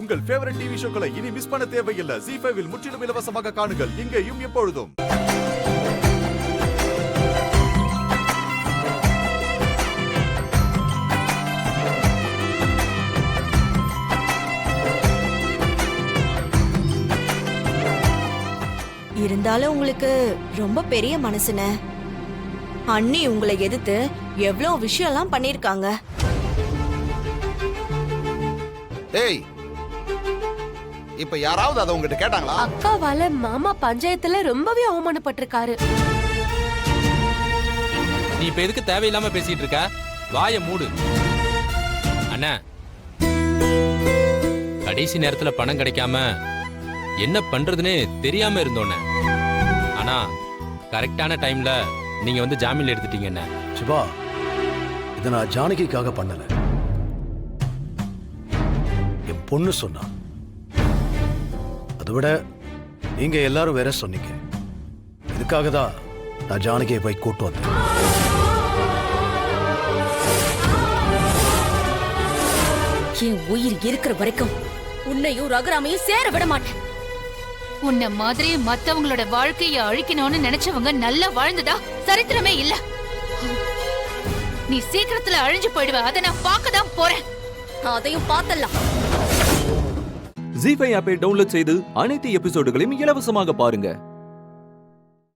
உங்கள் favourite TV ஷோக்களை இனி miss பண்ண தேவையில்லை. ZEE5 இல் முற்றிலும் இலவசமாக காணுங்கள். இங்கேயும் எப்பொழுதும். இருந்தாலும் உங்களுக்கு ரொம்ப பெரிய மனசுன. அண்ணி உங்களை எதிர்த்து எவ்வளவு விஷயம்லாம் பண்ணிருக்காங்க. ஏய், இப்ப யாராவது அதை உங்ககிட்ட கேட்டாங்களா? அக்காவால மாமா பஞ்சாயத்துல ரொம்பவே அவமானப்பட்டிருக்காரு. நீ இப்ப எதுக்கு தேவையில்லாம பேசிட்டு இருக்க? வாய மூடு. அண்ணா, கடைசி நேரத்துல பணம் கிடைக்காம என்ன பண்றதுன்னே தெரியாம இருந்தோண்ணே. ஆனா கரெக்டான டைம்ல நீங்க வந்து ஜாமீன் எடுத்துட்டீங்க. என்ன சிவா, இதை நான் ஜானகிக்காக பண்ணல. என் பொண்ணு சொன்னா. அதை விட நீங்க எல்லாரும் வேற சொன்னீங்க. இதுக்காக தான் நான் ஜானகியை போய் கூட்டு வந்தேன். என் உயிர் இருக்கிற வரைக்கும் உன்னையும் ரகுராமையும் சேர விட மாட்டேன். உன்ன மாதிரி மத்தவங்களோட வாழ்க்கைய அழிக்கணும்னு நினைச்சவங்க நல்லா வாழ்ந்ததா சரித்திரமே இல்ல. நீ சீக்கிரத்துல அழிஞ்சு போயிடுவ. அதை நான் பார்க்கதான் போறேன். அதையும் பார்த்தலாம். ZEE5 ஆப்பை டவுன்லோட் செய்து அனைத்து எபிசோடுகளையும் இலவசமாக பாருங்க.